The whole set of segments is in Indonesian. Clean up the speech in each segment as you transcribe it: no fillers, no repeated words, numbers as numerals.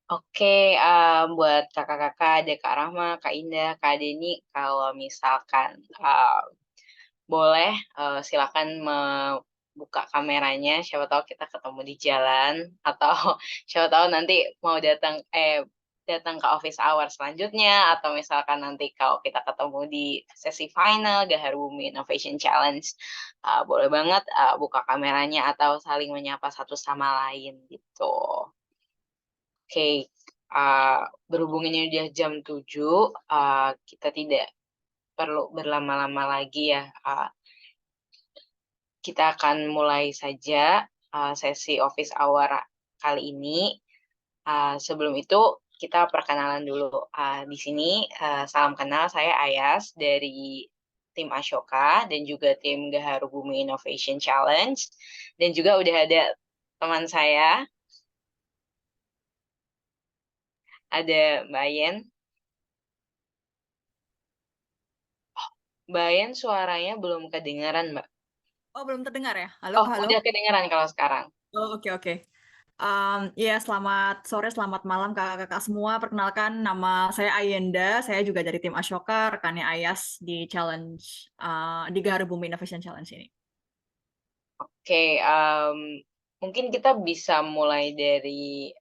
Oke, buat kakak-kakak, ada Kak Rahma, Kak Indah, Kak Deni, kalau misalkan, boleh, silakan buka kameranya, siapa tahu kita ketemu di jalan, atau siapa tahu nanti mau datang ke office hour selanjutnya, atau misalkan nanti kalau kita ketemu di sesi final Gaharu Bumi Innovation Challenge, boleh banget, buka kameranya atau saling menyapa satu sama lain, gitu. Oke, berhubung ini udah jam 7, kita tidak perlu berlama-lama lagi ya, kita akan mulai saja, sesi office hour kali ini. Sebelum itu kita perkenalan dulu, di sini, salam kenal, saya Ayas dari tim Ashoka dan juga tim Gaharu Bumi Innovation Challenge, dan juga udah ada teman saya, ada Mbak Yen. Mbak Yen suaranya belum kedengaran, Mbak. Oh, belum terdengar ya? Halo, Oh, halo? udah kedengaran kalau sekarang. Oh, oke, oke. Iya, selamat sore, selamat malam kakak-kakak semua. Perkenalkan, nama saya Ayenda. Saya juga dari tim Ashoka, rekannya Ayas di challenge di Gaharu Bumi Innovation Challenge ini. Oke, mungkin kita bisa mulai dari,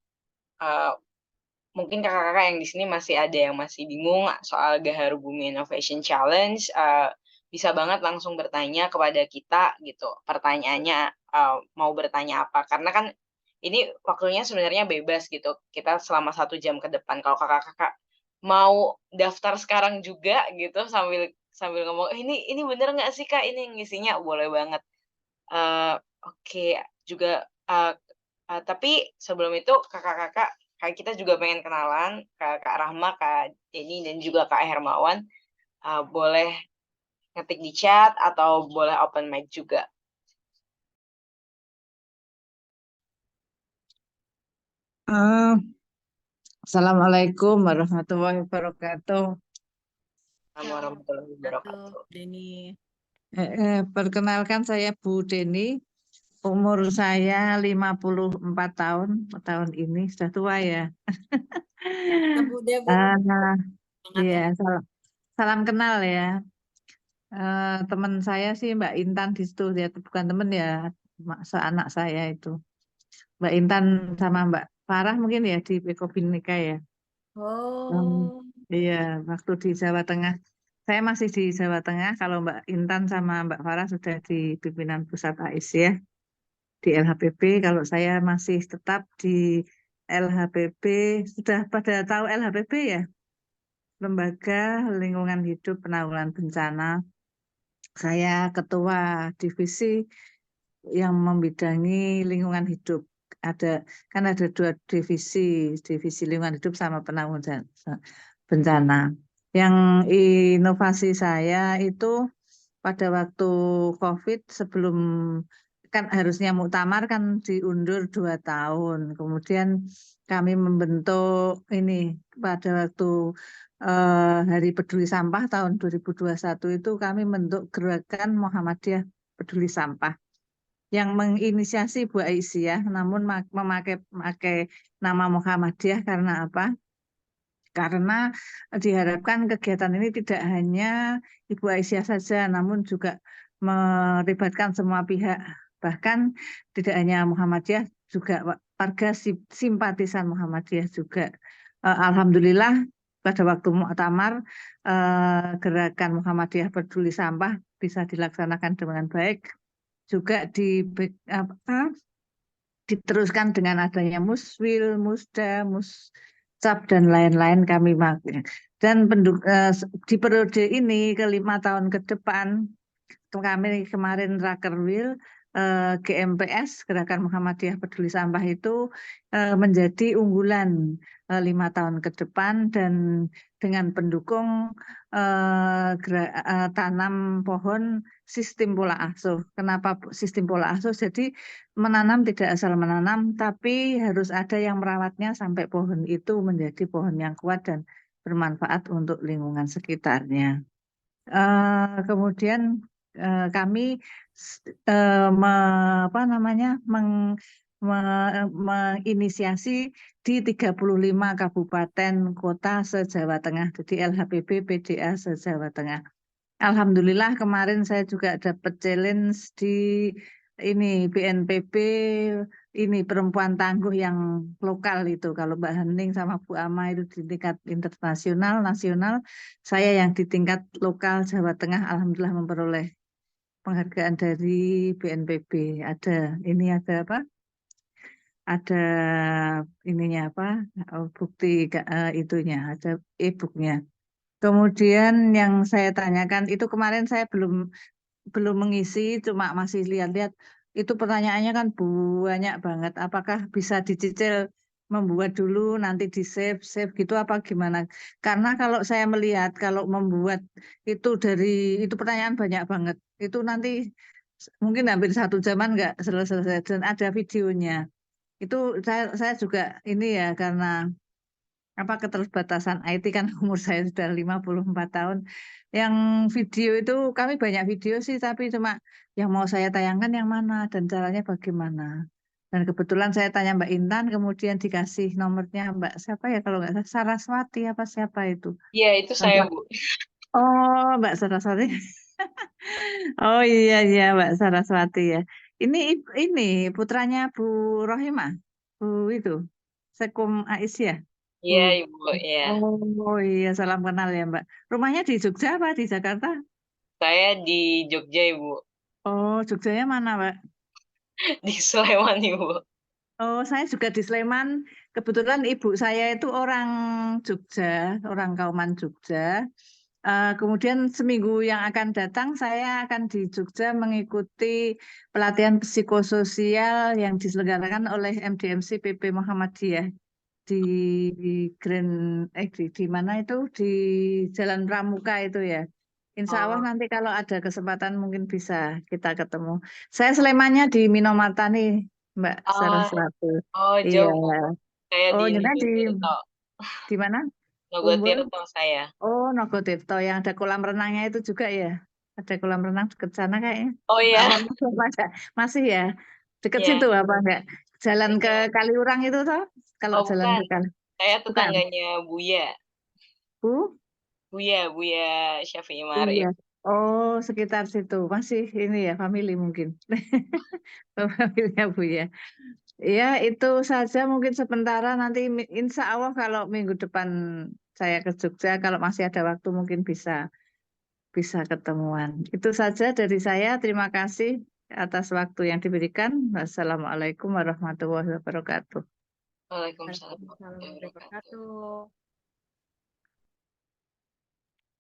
eee, mungkin kakak-kakak yang di sini masih ada yang masih bingung soal Gaharu Bumi Innovation Challenge, bisa banget langsung bertanya kepada kita gitu, pertanyaannya, mau bertanya apa, karena kan ini waktunya sebenarnya bebas gitu, kita selama 1 jam ke depan. Kalau kakak-kakak mau daftar sekarang juga gitu sambil sambil ngomong, "Ini bener nggak sih Kak ini ngisinya?" Boleh banget. Oke, juga, tapi sebelum itu kakak-kakak, kita juga pengen kenalan, Kak Rahma, Kak Deni, dan juga Kak Hermawan, boleh ngetik di chat atau boleh open mic juga. Ah, Assalamualaikum warahmatullahi wabarakatuh. Assalamualaikum warahmatullahi Wabarakatuh, wabarakatuh. Denny. Perkenalkan saya Bu Deni, umur saya 54 tahun, tahun ini sudah tua ya. Ya, Bu, deh, Bu. Ah, Semangat iya, ya. salam kenal ya. Teman saya sih Mbak Intan di situ, dia bukan teman ya, anak saya itu. Mbak Intan sama Mbak Farah mungkin ya di Beko Binika ya. Hmm, Oh, iya, waktu di Jawa Tengah. Saya masih di Jawa Tengah. Kalau Mbak Intan sama Mbak Farah sudah di pimpinan pusat AIS ya, di LHPP. Kalau saya masih tetap di LHPP. Sudah pada tahu LHPP ya? Lembaga Lingkungan Hidup Penanggulangan Bencana. Saya ketua divisi yang membidangi lingkungan hidup. Ada kan ada dua divisi, divisi lingkungan hidup sama penanggulangan bencana. Yang inovasi saya itu pada waktu COVID sebelum kan harusnya muktamar kan diundur 2 tahun. Kemudian kami membentuk ini pada waktu Hari Peduli Sampah tahun 2021 itu kami membentuk gerakan Muhammadiyah Peduli Sampah yang menginisiasi Bu Aisyah, namun memakai nama Muhammadiyah karena apa? Karena diharapkan kegiatan ini tidak hanya Ibu Aisyah saja, namun juga melibatkan semua pihak. Bahkan tidak hanya Muhammadiyah, juga warga simpatisan Muhammadiyah juga. Alhamdulillah pada waktu Muktamar gerakan Muhammadiyah Peduli Sampah bisa dilaksanakan dengan baik. Juga diteruskan dengan adanya Muswil, Musda, Muscap dan lain-lain kami makin. Dan di periode ini ke 5 tahun ke depan kami kemarin Rakerwil GMPS Gerakan Muhammadiyah Peduli Sampah itu menjadi unggulan 5 tahun ke depan dan dengan pendukung tanam pohon sistem pola asuh. Kenapa sistem pola asuh? Jadi menanam tidak asal menanam, tapi harus ada yang merawatnya sampai pohon itu menjadi pohon yang kuat dan bermanfaat untuk lingkungan sekitarnya. Kemudian kami apa namanya menginisiasi di 35 kabupaten kota se-Jawa Tengah. Jadi LHPP PDA se-Jawa Tengah. Alhamdulillah kemarin saya juga dapat challenge di ini BNPB ini perempuan tangguh yang lokal itu. Kalau Mbak Hening sama Bu Ama itu di tingkat internasional, nasional, saya yang di tingkat lokal Jawa Tengah alhamdulillah memperoleh penghargaan dari BNPB. Ada apa? Ada ininya apa? Bukti itunya, ada e-booknya. Kemudian yang saya tanyakan itu kemarin saya belum mengisi, cuma masih lihat-lihat. Itu pertanyaannya kan banyak banget. Apakah bisa dicicil membuat dulu nanti di save gitu apa gimana? Karena kalau saya melihat kalau membuat itu pertanyaan banyak banget. Itu nanti mungkin hampir 1 jaman nggak selesai dan ada videonya. Itu saya juga ini ya karena apa keterbatasan IT kan umur saya sudah 54 tahun. Yang video itu kami banyak video sih tapi cuma yang mau saya tayangkan yang mana dan caranya bagaimana. Dan kebetulan saya tanya Mbak Intan kemudian dikasih nomornya Mbak siapa ya kalau nggak salah Saraswati apa siapa itu. Iya, itu saya, Mbak, Bu. oh Mbak Saraswati. Oh iya iya Mbak Saraswati ya. Ini putranya Bu Rohimah. Bu itu. Sekum Aisyah. Bu. Iya, Ibu, ya. Oh iya, salam kenal ya Mbak. Rumahnya di Jogja apa di Jakarta? Saya di Jogja, Ibu. Oh, Jogjanya mana Mbak? Di Sleman, Ibu. Oh, saya juga di Sleman. Kebetulan ibu saya itu orang Jogja, orang Kauman Jogja. Kemudian seminggu yang akan datang saya akan di Jogja mengikuti pelatihan psikososial yang diselenggarakan oleh MDMC PP Muhammadiyah di, di Grand di mana itu di Jalan Pramuka itu ya. Insya Allah Oh, nanti kalau ada kesempatan mungkin bisa kita ketemu. Saya Slemannya di Minomartani, Mbak oh, Saraswati. oh, Iya. jauh, Bu. Saya Oh, di nyata Nogotirto. di mana? Umbul. Nogotirto saya. Oh, Nogotirto yang ada kolam renangnya itu juga ya. Ada kolam renang dekat sana kayaknya. Oh, iya. Apa masih ya? Dekat situ Iya, apa enggak? Jalan ke iya. Kaliurang itu toh? Kalau Oh, jalan bukan. ke Kali. Saya Bukan. tetangganya Buya. Bu? Buya Syafi'i Oh iya. Ma'arif. Oh, sekitar situ. Masih ini ya, family mungkin. Oh, familinya Bu ya. Ya, itu saja mungkin sementara nanti insya Allah kalau minggu depan saya ke Jogja, kalau masih ada waktu mungkin bisa ketemuan. Itu saja dari saya. Terima kasih atas waktu yang diberikan. Wassalamualaikum warahmatullahi wabarakatuh. Waalaikumsalam Waalaikumsalam warahmatullahi warahmatullahi wabarakatuh. wabarakatuh.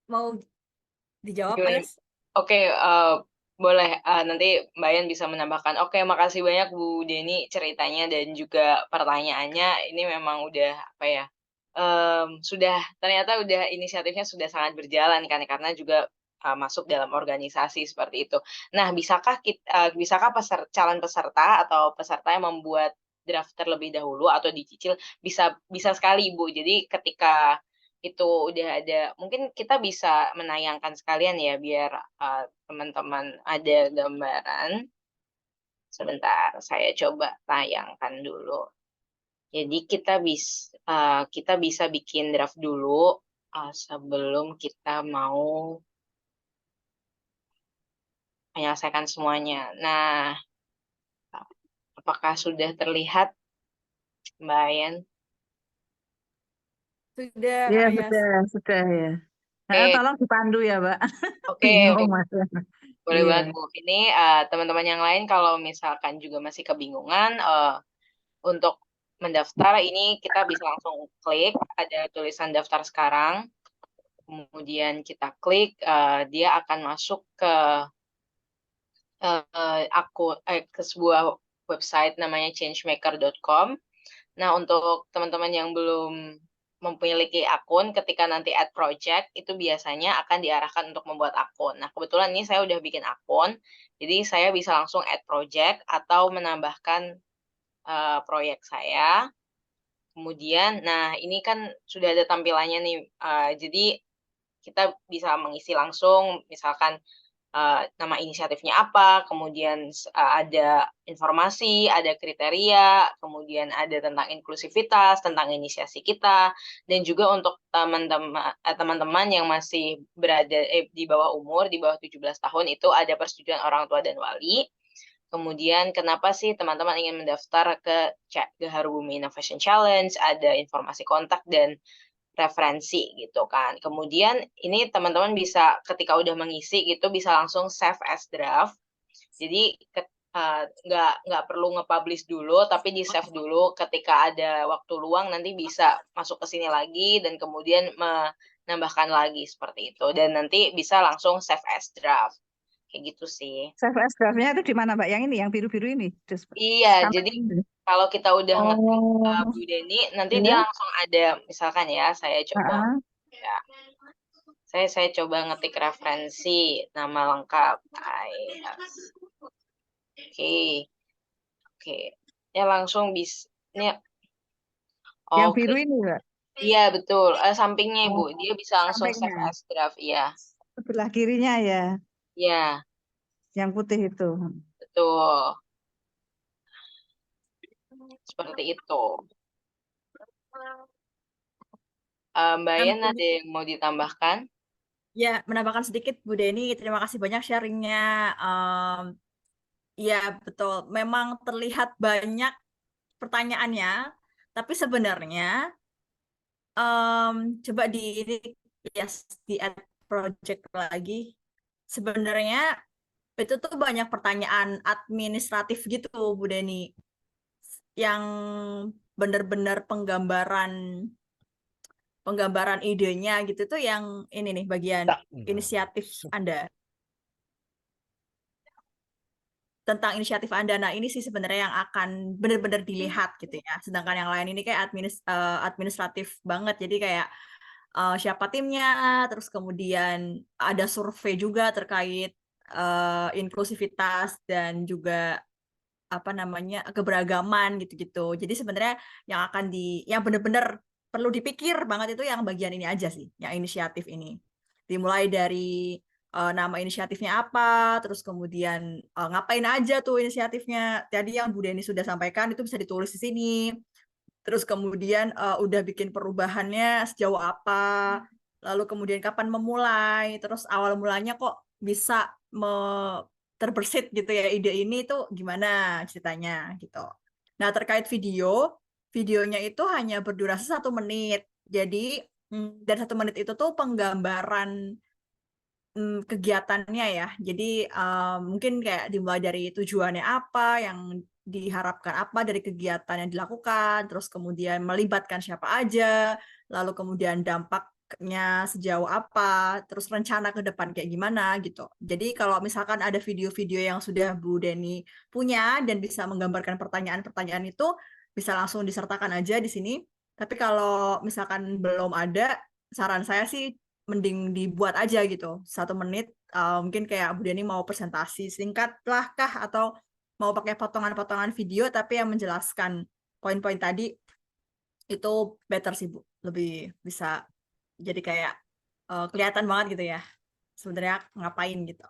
Mau dijawab, Gimana? Ayas? Oke, boleh nanti Mbak Yan bisa menambahkan. Oke, makasih banyak Bu Deni ceritanya dan juga pertanyaannya. Ini memang udah apa ya? Ternyata udah inisiatifnya sudah sangat berjalan kan karena juga masuk dalam organisasi seperti itu. Nah, bisakah calon peserta atau peserta yang membuat draft terlebih dahulu atau dicicil bisa bisa sekali Ibu. Jadi ketika itu udah ada, mungkin kita bisa menayangkan sekalian ya biar teman-teman ada gambaran. Sebentar, saya coba tayangkan dulu. Jadi kita bisa bikin draft dulu sebelum kita mau menyelesaikan semuanya. Nah, apakah sudah terlihat, Mbak Ayan? Sudah, Ya, Kak Ayas. sudah ya. Nah, Oke, tolong dipandu ya, Mbak. oke, Bingung, Mas. boleh Iya. banget Bu. Ini teman-teman yang lain kalau misalkan juga masih kebingungan untuk mendaftar, ini kita bisa langsung klik, ada tulisan daftar sekarang, kemudian kita klik, dia akan masuk ke ke sebuah website namanya changemaker.com. Nah, untuk teman-teman yang belum memiliki akun, ketika nanti add project, itu biasanya akan diarahkan untuk membuat akun. Nah, kebetulan ini saya udah bikin akun, jadi saya bisa langsung add project atau menambahkan proyek saya. Kemudian, nah ini kan sudah ada tampilannya nih, jadi kita bisa mengisi langsung, misalkan nama inisiatifnya apa, kemudian ada informasi, ada kriteria, kemudian ada tentang inklusivitas, tentang inisiasi kita, dan juga untuk teman-teman yang masih berada di bawah umur, di bawah 17 tahun itu ada persetujuan orang tua dan wali. Kemudian kenapa sih teman-teman ingin mendaftar ke Gaharu Bumi Innovation Challenge, ada informasi kontak dan referensi gitu kan. Kemudian ini teman-teman bisa ketika udah mengisi gitu bisa langsung save as draft. Jadi nggak perlu nge-publish dulu, tapi di save dulu ketika ada waktu luang nanti bisa masuk ke sini lagi dan kemudian menambahkan lagi seperti itu. Dan nanti bisa langsung save as draft. Kayak gitu sih. Save as draft-nya itu di mana Mbak? Yang ini, yang biru-biru ini? Iya, Sampai jadi ini. kalau kita udah ngetik Oh, Bu Deni, nanti dia ya. langsung ada, misalkan ya, saya coba, Ah, ya, saya coba ngetik referensi nama lengkap. Oke, oke, ya langsung bisa, ini, yang oke, biru ini Mbak. iya betul, sampingnya Ibu, Oh, dia bisa langsung sampingnya. save as draft, iya, Sebelah kirinya ya, iya, yang putih itu. betul, seperti itu. Mbak Yan ada yang mau ditambahkan? Ya, menambahkan sedikit Bu Deni, terima kasih banyak sharingnya. Ya, betul. Memang terlihat banyak pertanyaannya, tapi sebenarnya coba ya, di add project lagi. Sebenarnya itu tuh banyak pertanyaan administratif gitu, Bu Deni, yang benar-benar penggambaran idenya gitu tuh yang ini nih bagian inisiatif Anda. Tentang inisiatif Anda. Nah, ini sih sebenarnya yang akan benar-benar dilihat gitu ya. Sedangkan yang lain ini kayak administratif banget. Jadi kayak siapa timnya, terus kemudian ada survei juga terkait inklusivitas dan juga apa namanya keberagaman gitu-gitu. Jadi sebenarnya yang benar-benar perlu dipikir banget itu yang bagian ini aja sih, yang inisiatif ini. Dimulai dari nama inisiatifnya apa, terus kemudian ngapain aja tuh inisiatifnya. Tadi yang Bu Deni sudah sampaikan itu bisa ditulis di sini. Terus kemudian udah bikin perubahannya sejauh apa, lalu kemudian kapan memulai, terus awal mulanya kok bisa terbersit gitu ya ide ini tuh gimana ceritanya gitu. Nah terkait videonya itu hanya berdurasi 1 menit. Jadi dan 1 menit itu tuh penggambaran kegiatannya ya. Jadi mungkin kayak dimulai dari tujuannya apa, yang diharapkan apa dari kegiatan yang dilakukan, terus kemudian melibatkan siapa aja, lalu kemudian dampaknya sejauh apa, terus rencana ke depan kayak gimana gitu. Jadi kalau misalkan ada video-video yang sudah Bu Deni punya dan bisa menggambarkan pertanyaan-pertanyaan itu, bisa langsung disertakan aja di sini. Tapi kalau misalkan belum ada, saran saya sih mending dibuat aja gitu 1 menit, mungkin kayak Bu Deni mau presentasi singkat lah kah atau mau pakai potongan-potongan video tapi yang menjelaskan poin-poin tadi itu better sih Bu, lebih bisa jadi kayak kelihatan banget gitu ya sebenarnya ngapain gitu.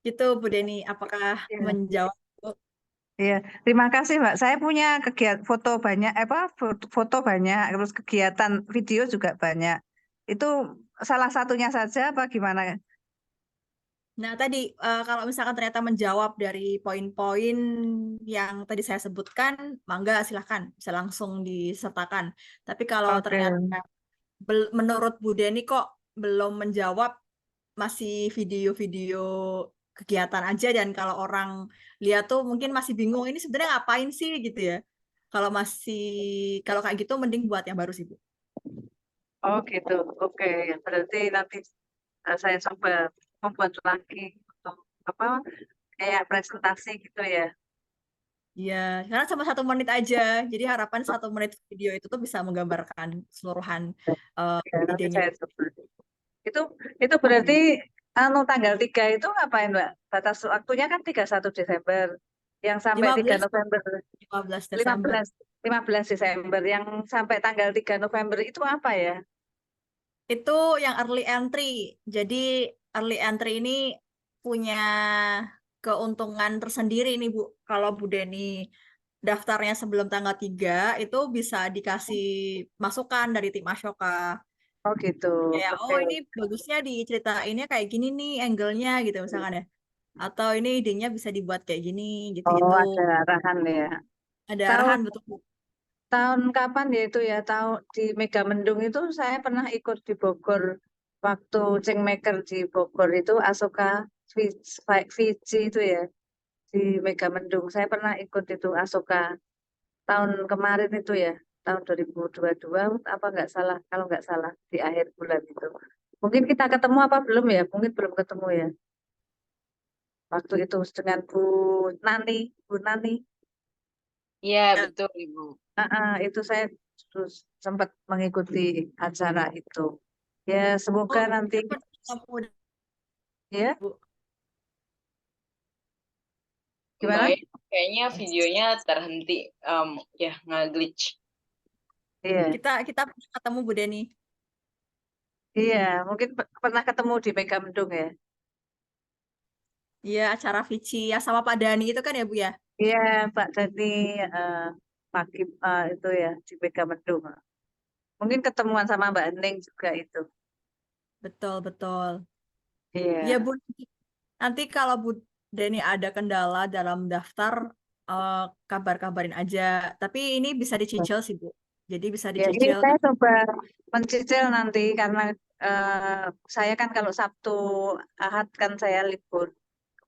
Gitu Bu Deni, apakah Iya. menjawab Bu? Iya, terima kasih Mbak. Saya punya kegiatan foto banyak, foto banyak, terus kegiatan video juga banyak. Itu salah satunya saja apa gimana? Nah, tadi kalau misalkan ternyata menjawab dari poin-poin yang tadi saya sebutkan, mangga silahkan bisa langsung disertakan. Tapi kalau Oke, ternyata menurut Bu Deni kok belum menjawab, masih video-video kegiatan aja dan kalau orang lihat tuh mungkin masih bingung ini sebenarnya ngapain sih gitu ya. Kalau kayak gitu mending buat yang baru sih Bu. oh gitu. Oke, berarti nanti saya coba membuat lagi untuk apa kayak presentasi gitu ya. Iya, karena cuma 1 menit aja. Jadi harapan 1 menit video itu tuh bisa menggambarkan keseluruhan Ya, nanti idenya. saya coba. Itu itu berarti tanggal 3 itu ngapain Mbak? Batas waktunya kan 31 Desember. Yang sampai 3 15 November 15 Desember. 15 15 Desember yang sampai tanggal 3 November itu apa ya? Itu yang early entry. Jadi early entry ini punya keuntungan tersendiri nih Bu. Kalau Bu Deni daftarnya sebelum tanggal 3 itu bisa dikasih masukan dari tim Ashoka. Oh gitu. Kayak, Oke. oh ini bagusnya diceritainnya kayak gini nih angle-nya gitu misalkan ya. Atau ini idenya bisa dibuat kayak gini Oh, gitu-gitu. ada arahan ya. Ada Tahun arahan betul Bu. tahun kapan ya itu ya? Tahun di Megamendung itu saya pernah ikut di Bogor waktu Kingmaker di Bogor itu Asoka Fiji itu ya di Megamendung. Saya pernah ikut itu Asoka tahun kemarin itu ya, tahun 2022 apa nggak salah, kalau nggak salah di akhir bulan itu. Mungkin kita ketemu apa belum ya? Mungkin belum ketemu ya. Waktu itu dengan Bu Nani. Iya, Ya, betul Ibu. Itu saya terus sempat mengikuti acara itu. Ya, semoga oh, nanti saya pernah ketemu ya, Bu. gimana? Baik, kayaknya videonya terhenti, ya nge-glitch. Iya, Kita pernah ketemu Bu Deni. iya, mungkin pernah ketemu di Megamendung ya. Iya, acara Vici ya sama Pak Dani itu kan ya Bu ya? Iya, Pak Dani, eh, Pak Kim, itu ya di Megamendung. Mungkin ketemuan sama Mbak Ening juga itu. Betul, betul. Iya Iya. Bu, nanti kalau Bu Deni ada kendala dalam daftar, eh, kabar-kabarin aja. Tapi ini bisa dicicil sih Bu. Jadi bisa Ya, ini dicicil. saya coba mencicil nanti karena saya kan kalau Sabtu Ahad kan saya libur.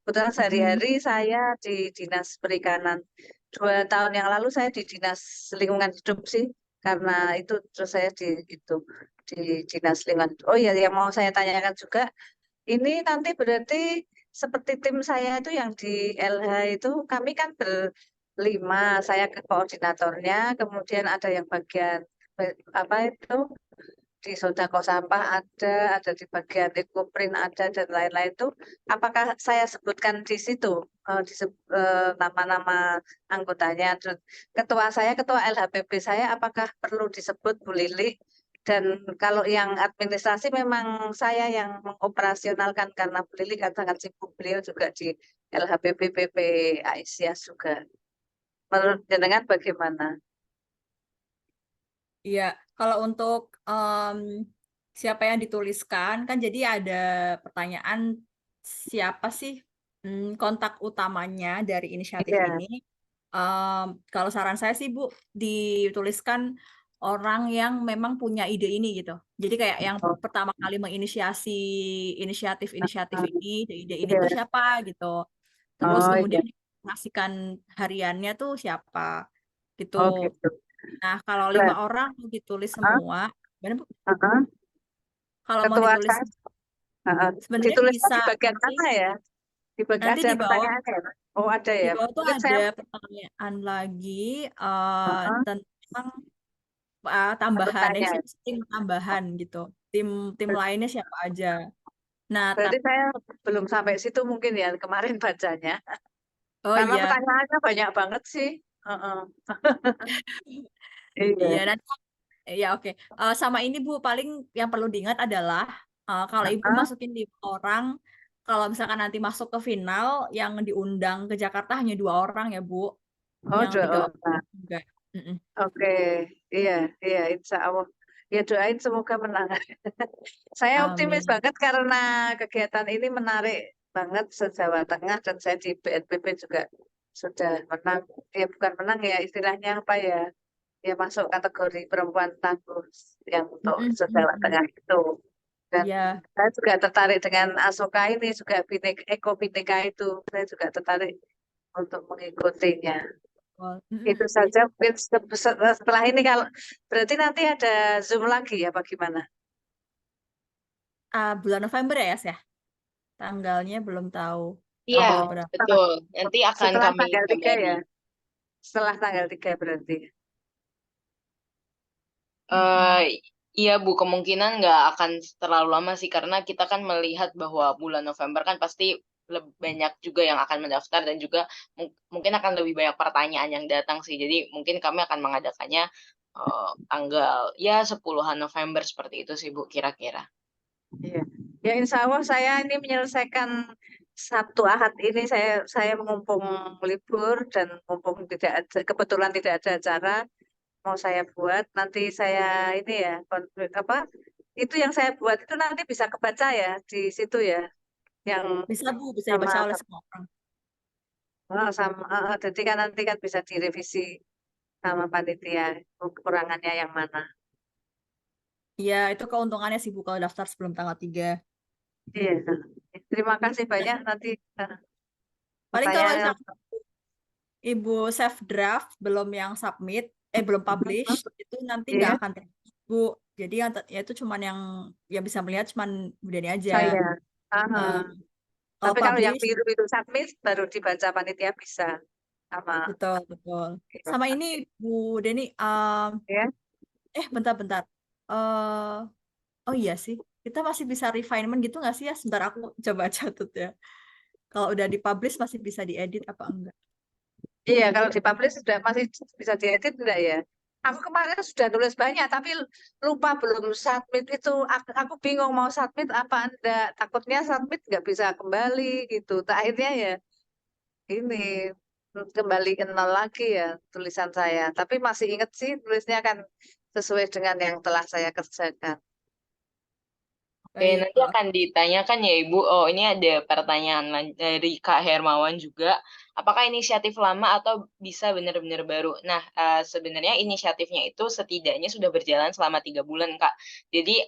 Kebetulan Mm-mm. sehari-hari saya di Dinas Perikanan. 2 tahun yang lalu saya di Dinas Lingkungan Hidup sih, karena itu terus saya di Dinas Lingkungan. Oh iya, yang mau saya tanyakan juga, ini nanti berarti seperti tim saya itu yang di LH itu kami kan berlima, saya ke koordinatornya, kemudian ada yang bagian apa itu di Sodako Sampah ada di bagian Ekoprint ada dan lain-lain itu. Apakah saya sebutkan di situ nama-nama anggotanya? Dan ketua saya, ketua LHPP saya, apakah perlu disebut Bu Lili? Dan kalau yang administrasi memang saya yang mengoperasionalkan karena Bu Lili kan sangat sibuk, beliau juga di LHPP PP Aisyah juga. Menurut jenengan bagaimana? Iya, kalau untuk siapa yang dituliskan, kan jadi ada pertanyaan siapa sih kontak utamanya dari inisiatif Iya. ini. Kalau saran saya sih Bu, dituliskan orang yang memang punya ide ini gitu. Jadi kayak yang Oh, pertama kali menginisiasi inisiatif-inisiatif ini, ide ini tuh iya. siapa gitu. Terus Oh iya. kemudian ngasihkan hariannya tuh siapa gitu. Oh gitu. Nah, kalau 5 Berat. orang ditulis Hah? semua, gimana Bu? Heeh. Kalau mau Ketua ditulis, saya, heeh. sebenarnya Ditulisnya bisa di bagian nanti mana ya? nanti Ada di bawah pertanyaannya ya? Oh ada di ya. bawah tuh Mungkin ada saya, pertanyaan lagi heeh, tentang tambahan. Ini bertanya. sih tim tambahan gitu. Tim tim lainnya siapa aja. Nah, Berarti saya belum sampai situ mungkin ya kemarin bacanya. oh Karena iya, pertanyaannya banyak banget sih. Heeh. iya Iya. nanti ya oke. Sama ini Bu, paling yang perlu diingat adalah kalau Ibu Heeh. masukin 5 orang, kalau misalkan nanti masuk ke final, yang diundang ke Jakarta hanya 2 orang ya Bu. Oh Yang doa. 3 orang enggak. Mm-mm. Oke. Iya, iya, insya Allah. Ya doain semoga menang. Saya optimis Amin. banget karena kegiatan ini menarik banget se-Jawa Tengah dan saya di BNPB juga sudah menang. Ya bukan menang ya istilahnya apa ya? Ya masuk kategori perempuan tangguh yang untuk Mm-mm, se-Jawa mm-mm. Tengah itu. Dan Iya, saya juga tertarik dengan Asoka ini juga Eko Bineka itu. Saya juga tertarik untuk mengikutinya. betul. Itu Mm-mm. saja mungkin setelah ini kalau berarti nanti ada Zoom lagi ya bagaimana? Bulan November ya, Yas, ya? Tanggalnya belum tahu Iya, tanggal Oh, berapa. betul. Nanti akan setelah kami tanggal 3 kabari. ya? Setelah tanggal 3 berarti. Eh, Mm-mm. iya Bu, kemungkinan nggak akan terlalu lama sih karena kita kan melihat bahwa bulan November kan pasti banyak juga yang akan mendaftar dan juga mungkin akan lebih banyak pertanyaan yang datang sih. Jadi mungkin kami akan mengadakannya tanggal ya 10-an November seperti itu sih Bu kira-kira. Iya. Ya insya Allah saya ini menyelesaikan Sabtu Ahad ini saya mumpung libur dan mumpung tidak ada, kebetulan tidak ada acara mau saya buat nanti saya ini ya apa itu yang saya buat itu nanti bisa kebaca ya di situ ya yang Bisa Bu, bisa sama dibaca oleh semua orang. jadi kan nanti kan bisa direvisi sama panitia kekurangannya yang mana. Iya, itu keuntungannya sih Bu kalau daftar sebelum tanggal 3. Iya. Terima kasih banyak nanti Paling kalau pertanyaannya. misalkan Ibu save draft belum yang submit, belum publish, itu nanti nggak Iya, akan terlihat, Bu. Jadi ya itu cuman yang bisa melihat cuman Bu Deni aja. saya. Aha. Eh, kalau Tapi kalau yang publish, biru itu submit baru dibaca panitia bisa sama betul, betul. Sama ini Bu Deni, ya. bentar-bentar. eh oh iya sih, kita masih bisa refinement gitu nggak sih ya? Sebentar aku coba catat ya. Kalau udah dipublish masih bisa diedit apa enggak? Iya, kalau dipublish sudah masih bisa diedit enggak ya? Aku kemarin sudah nulis banyak, tapi lupa belum submit itu. Aku bingung mau submit apa enggak. Takutnya submit nggak bisa kembali gitu. Akhirnya ya ini kembali ke nol lagi ya tulisan saya. Tapi masih inget sih tulisnya kan sesuai dengan yang telah saya kerjakan. Oke, Baik, nanti akan ditanyakan ya Ibu. Oh, ini ada pertanyaan dari Kak Hermawan juga. Apakah inisiatif lama atau bisa benar-benar baru? Nah, sebenarnya inisiatifnya itu setidaknya sudah berjalan selama 3 bulan, Kak. Jadi,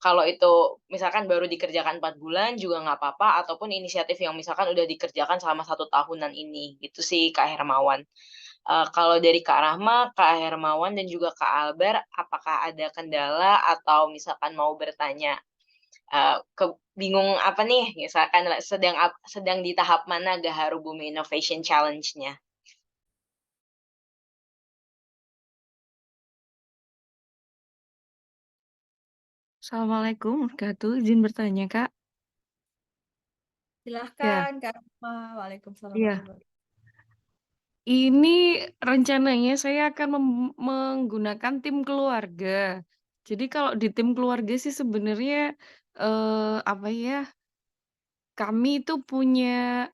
kalau itu misalkan baru dikerjakan 4 bulan juga nggak apa-apa, ataupun inisiatif yang misalkan udah dikerjakan selama 1 tahunan ini, gitu sih Kak Hermawan. Kalau dari Kak Rahma, Kak Hermawan, dan juga Kak Albar, apakah ada kendala atau misalkan mau bertanya bingung apa nih, misalkan sedang di tahap mana Gaharu Bumi Innovation Challenge-nya? Assalamualaikum warahmatullahi wabarakatuh. Izin bertanya, Kak. Ya, silahkan Kak Rahma. Waalaikumsalam iya. warahmatullahi wabarakatuh. Ini rencananya saya akan menggunakan tim keluarga. Jadi kalau di tim keluarga sih sebenarnya apa ya? Kami itu punya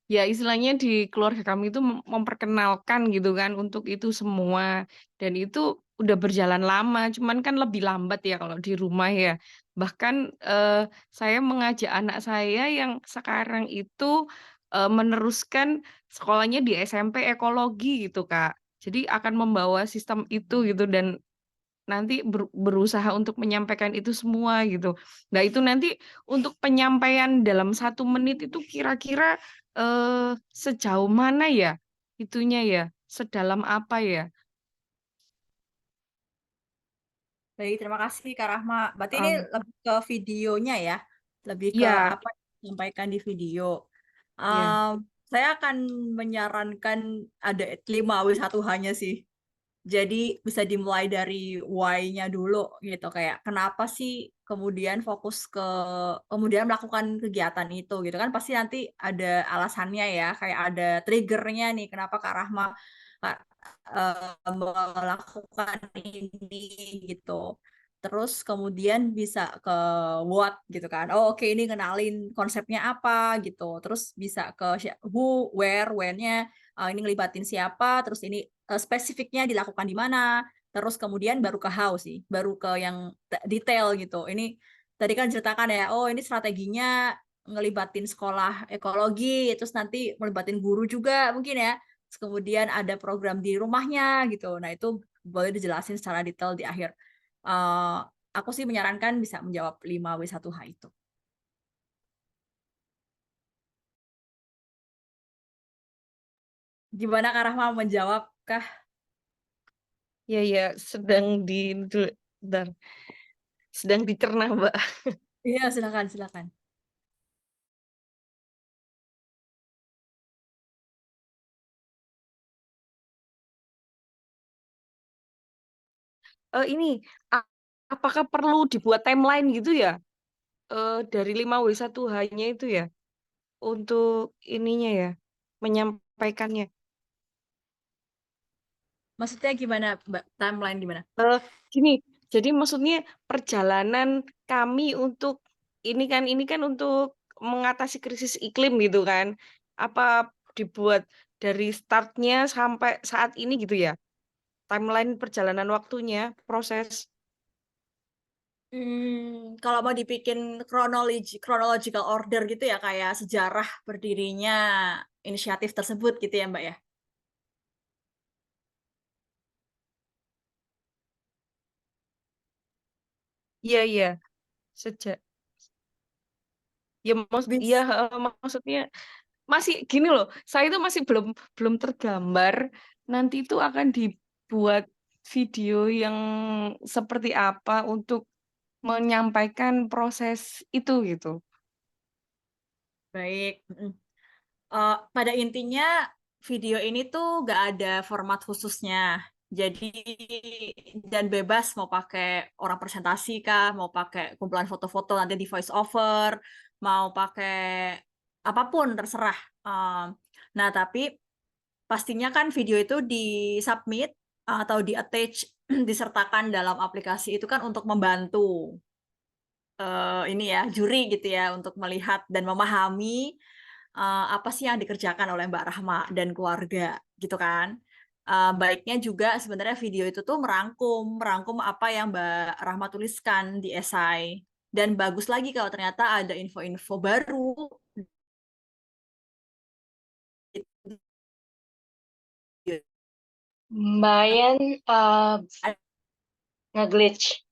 ya istilahnya di keluarga kami itu memperkenalkan gitu kan untuk itu semua, dan itu udah berjalan lama, cuman kan lebih lambat ya kalau di rumah ya. Bahkan, saya mengajak anak saya yang sekarang itu, meneruskan sekolahnya di SMP ekologi gitu, Kak. Jadi akan membawa sistem itu gitu dan nanti berusaha untuk menyampaikan itu semua gitu. Nah itu nanti untuk penyampaian dalam 1 menit itu kira-kira, sejauh mana ya itunya ya, sedalam apa ya? Baik, terima kasih Kak Rahma. Berarti ini Mmm, lebih ke videonya ya, lebih ke iya apa yang disampaikan di video. iya. Um, saya akan menyarankan ada 5W1H-nya sih. Jadi bisa dimulai dari why-nya dulu gitu, kayak kenapa sih kemudian fokus ke kemudian melakukan kegiatan itu gitu kan, pasti nanti ada alasannya ya, kayak ada trigger-nya nih kenapa Kak Rahma melakukan ini gitu. Terus kemudian bisa ke what gitu kan. Oh oke, ini kenalin konsepnya apa gitu. Terus bisa ke who, where, when-nya, ini ngelibatin siapa, terus ini spesifiknya dilakukan di mana, terus kemudian baru ke how sih, baru ke yang detail gitu. Ini tadi kan ceritakan ya, oh ini strateginya ngelibatin sekolah ekologi, terus nanti melibatin guru juga mungkin ya. Terus kemudian ada program di rumahnya gitu. Nah itu boleh dijelasin secara detail di akhir. Eh, aku sih menyarankan bisa menjawab 5W1H itu. Gimana Kak Rahma menjawab kah? Iya iya, sedang bentar, sedang dicerna, Mbak. Iya, silakan, silakan. Ini, apakah perlu dibuat timeline gitu ya? Dari 5W1H-nya itu ya? Untuk ininya ya, menyampaikannya. Maksudnya gimana, Mbak? Timeline gimana? Gini, jadi maksudnya perjalanan kami untuk ini kan untuk mengatasi krisis iklim gitu kan. Apa dibuat dari startnya sampai saat ini gitu ya? Timeline perjalanan waktunya, proses. Kalau mau dibikin chronological order gitu ya, kayak sejarah berdirinya inisiatif tersebut gitu ya, Mbak ya? Iya, iya. Sejak ya Bis. maksudnya masih gini loh. Saya itu masih belum belum tergambar nanti itu akan dibuat video yang seperti apa untuk menyampaikan proses itu gitu. Baik. Pada intinya video ini tuh nggak ada format khususnya. Jadi dan bebas mau pakai orang presentasi kah, mau pakai kumpulan foto-foto nanti di voice over, mau pakai apapun terserah. Nah, tapi pastinya kan video itu di-submit atau di-attach disertakan dalam aplikasi itu kan untuk membantu ini ya juri gitu ya untuk melihat dan memahami apa sih yang dikerjakan oleh Mbak Rahma dan keluarga gitu kan. Baiknya juga sebenarnya video itu tuh merangkum apa yang Mbak Rahma tuliskan di esai. Dan bagus lagi kalau ternyata ada info-info baru. Mbak Yen nge-glitch.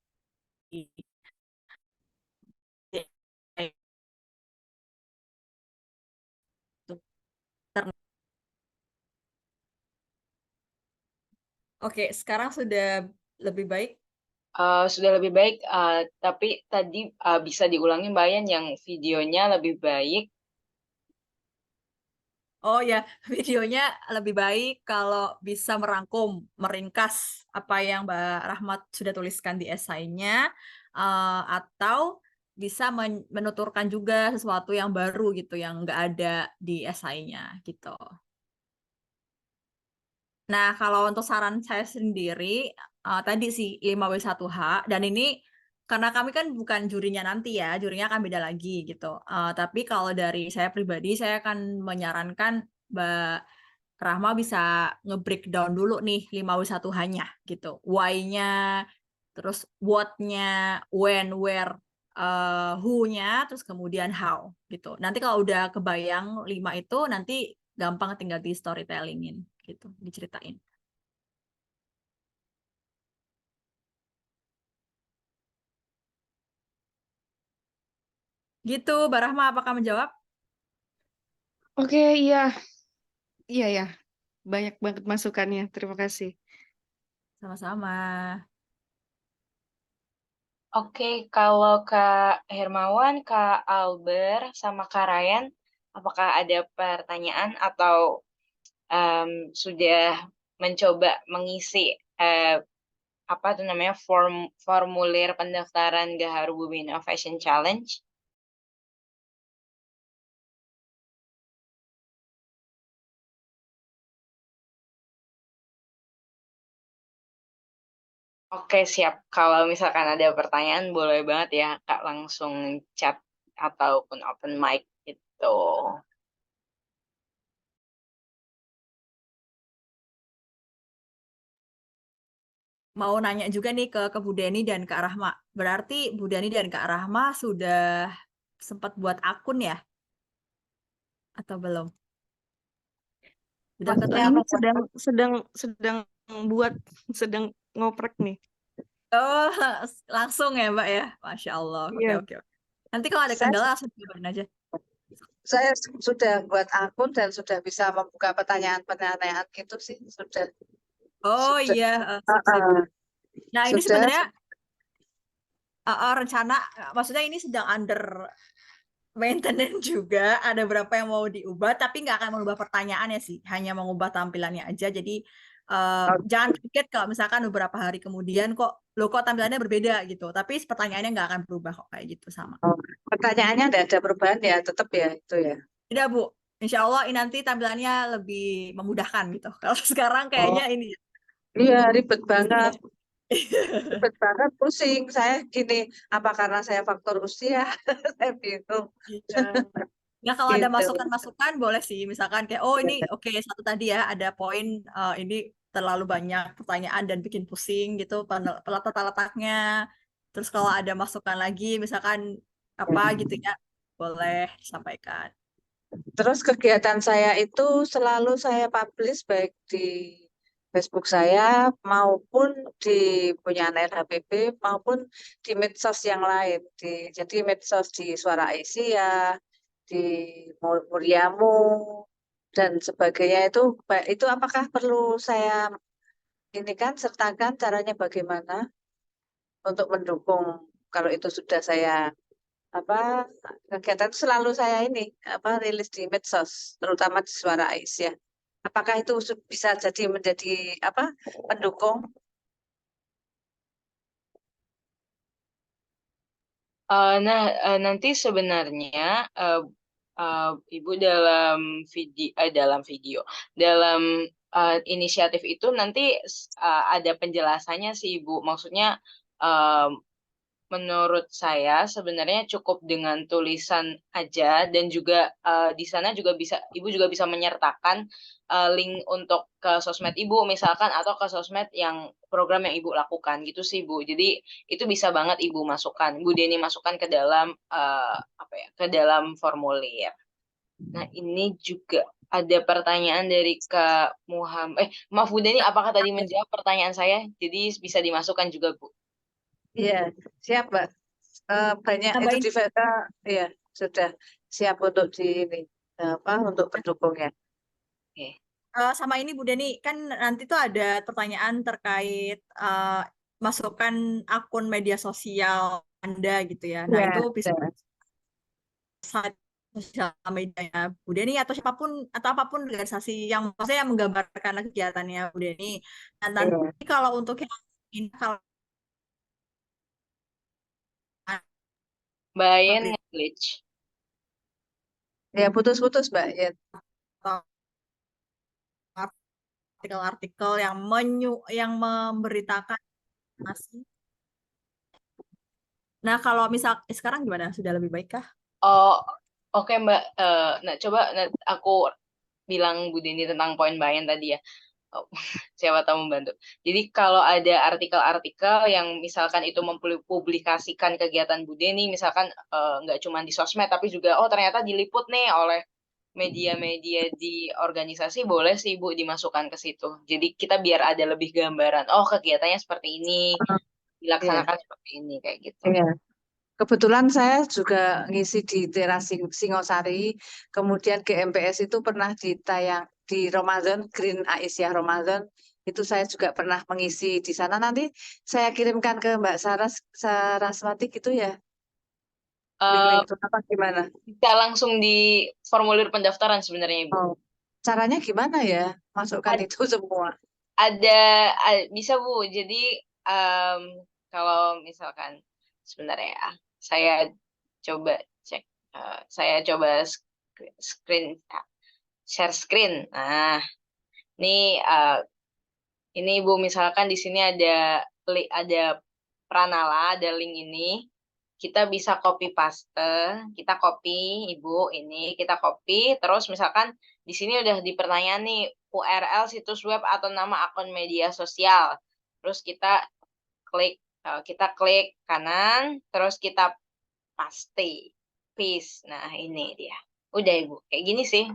Oke, sekarang sudah lebih baik. Sudah lebih baik, tapi tadi bisa diulangi Mbak Yen yang videonya lebih baik. Oh ya, videonya lebih baik kalau bisa merangkum, meringkas apa yang Mbak Rahmat sudah tuliskan di esainya, atau bisa menuturkan juga sesuatu yang baru gitu, yang nggak ada di esainya gitu. Nah, kalau untuk saran saya sendiri, tadi sih 5W1H, dan ini karena kami kan bukan jurinya nanti ya, jurinya akan beda lagi gitu. Tapi kalau dari saya pribadi, saya akan menyarankan Mbak Rahma bisa nge-breakdown dulu nih 5W1H-nya gitu. Why-nya, terus what-nya, when, where, who-nya, terus kemudian how gitu. Nanti kalau udah kebayang 5 itu, nanti gampang tinggal di storytelling-in gitu, diceritain. Gitu, Mbak Rahma, apakah menjawab? Oke, iya. Iya ya. Banyak banget masukannya. Terima kasih. Sama-sama. Oke, kalau Kak Hermawan, Kak Alber, sama Kak Ryan, apakah ada pertanyaan atau sudah mencoba mengisi apa tuh namanya formulir pendaftaran Gaharu Bumi Innovation Challenge? Oke, siap. Kalau misalkan ada pertanyaan, boleh banget ya, Kak, langsung chat ataupun open mic gitu. Mau nanya juga nih ke Bu Deni dan Kak Rahma. Berarti Bu Deni dan Kak Rahma sudah sempat buat akun ya? Atau belum? Udah Maksudnya ketemu? apa? Ini sedang buat sedang ngoprek nih. Oh, langsung ya Mbak ya? Masya Allah. Oke, Iya. oke. Nanti kalau ada Saya, kendala langsung kabarin aja. saya sudah buat akun dan sudah bisa membuka pertanyaan-pertanyaan gitu sih. Sudah. Oh Sudah. iya, sip, sip. Nah ini Sudah. sebenarnya rencana, maksudnya ini sedang under maintenance juga. Ada berapa yang mau diubah, tapi nggak akan mengubah pertanyaannya sih. Hanya mengubah tampilannya aja. Jadi jangan kaget kalau misalkan beberapa hari kemudian kok tampilannya berbeda gitu. Tapi pertanyaannya nggak akan berubah kok kayak gitu sama. Oh, pertanyaannya tidak ada perubahan ya, tetap ya itu ya. Tidak Bu, Insya Allah ini nanti tampilannya lebih memudahkan gitu. Kalau sekarang Oh, kayaknya ini. iya ribet banget. Ribet banget, pusing. Saya gini, apa karena saya faktor usia? Saya bingung. Iya. Ya kalau ada Gitu. masukan-masukan boleh sih, misalkan kayak oh ini oke satu tadi ya ada poin ini terlalu banyak pertanyaan dan bikin pusing gitu letak-letaknya. Terus kalau ada masukan lagi misalkan apa gitu ya boleh disampaikan. Terus kegiatan saya itu selalu saya publish baik di Facebook saya maupun di punya LHPP maupun di medsos yang lain. Jadi medsos di Suara Asia, di Muriamu dan sebagainya itu apakah perlu saya ini kan sertakan caranya bagaimana untuk mendukung kalau itu sudah saya apa kegiatan itu selalu saya ini rilis di medsos terutama di Suara Aisyah. Apakah itu bisa jadi menjadi pendukung? Nah, nanti sebenarnya Ibu dalam inisiatif itu nanti ada penjelasannya sih Ibu. Maksudnya eh, menurut saya sebenarnya cukup dengan tulisan aja dan juga di sana juga Ibu juga bisa menyertakan link untuk ke sosmed Ibu misalkan atau ke sosmed yang program yang Ibu lakukan gitu sih Bu. Jadi itu bisa banget Ibu masukkan, Bu Deni masukkan ke dalam ke dalam formulir. Nah, ini juga ada pertanyaan dari Kak Muhammad. Maaf Bu Deni, apakah tadi menjawab pertanyaan saya? Jadi bisa dimasukkan juga Bu. Iya, siap, Mbak. Banyak itu Tambahin ya sudah siap untuk di ini untuk pendukungnya. Oke. sama ini Bu Deni kan nanti tuh ada pertanyaan terkait masukan akun media sosial Anda gitu ya. Nah Ya, itu bisa ya. sosial medianya Bu Deni atau siapapun atau apapun organisasi yang maksudnya yang menggambarkan kegiatannya Bu Deni. Dan Iya. nanti kalau untuk yang ini kalau Mbak Ayen nge-glitch. Ya, putus-putus, Mbak. Ya. artikel-artikel yang memberitakan masih. Nah kalau misal sekarang gimana? Sudah lebih baik kah? Oh, oke Mbak. Nah, coba aku bilang Bu Deni tentang poin Mbak Ayen tadi ya. Oh, siapa tahu membantu. Jadi kalau ada artikel-artikel yang misalkan itu mempublikasikan kegiatan Bu Deni, misalkan nggak cuma di sosmed, tapi juga oh ternyata diliput nih oleh media-media di organisasi, boleh sih Bu dimasukkan ke situ. Jadi kita biar ada lebih gambaran, oh kegiatannya seperti ini, Iya. dilaksanakan seperti ini, kayak gitu. Iya. Kebetulan saya juga ngisi di Teras Singosari, kemudian GMPS itu pernah ditayang di Ramadan, Green Aisyah Ramadan, itu saya juga pernah mengisi di sana. Nanti saya kirimkan ke Mbak Saraswati gitu ya, Eh, link-link itu apa gimana? Bisa langsung di formulir pendaftaran sebenarnya Ibu. Oh, caranya gimana ya? Masukkan Ad- itu semua. Ada, bisa Bu. Jadi em, kalau misalkan sebentar ya, saya coba cek, saya coba screen, share screen. Nah, ini ini Ibu misalkan di sini ada Pranala, ada link ini. Kita bisa copy paste, kita copy Ibu ini, kita copy terus misalkan di sini udah di pertanyaan nih URL situs web atau nama akun media sosial. Terus kita klik kanan, terus kita paste. Nah, ini dia. Udah Ibu, kayak gini sih.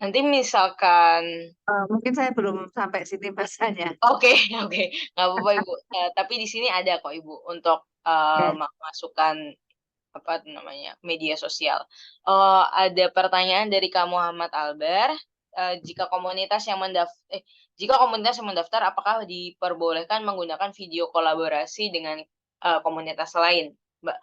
Nanti misalkan Mungkin saya belum sampai sini bahasanya. oke, oke, nggak apa-apa Ibu. Tapi di sini ada kok Ibu untuk Ya. masukkan apa namanya media sosial. Ada pertanyaan dari Kak Muhammad Albar. Jika komunitas yang mendaftar, apakah diperbolehkan menggunakan video kolaborasi dengan komunitas lain, Mbak?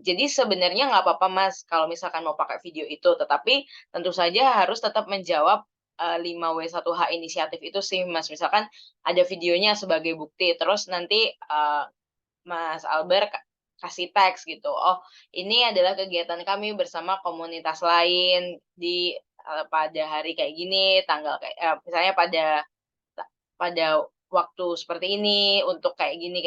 Jadi sebenarnya nggak apa-apa Mas kalau misalkan mau pakai video itu, tetapi tentu saja harus tetap menjawab 5W1H inisiatif itu sih Mas. Misalkan ada videonya sebagai bukti, terus nanti Mas Albert kasih teks gitu. Oh, ini adalah kegiatan kami bersama komunitas lain di pada hari kayak gini, tanggal kayak misalnya pada waktu seperti ini, untuk kayak gini,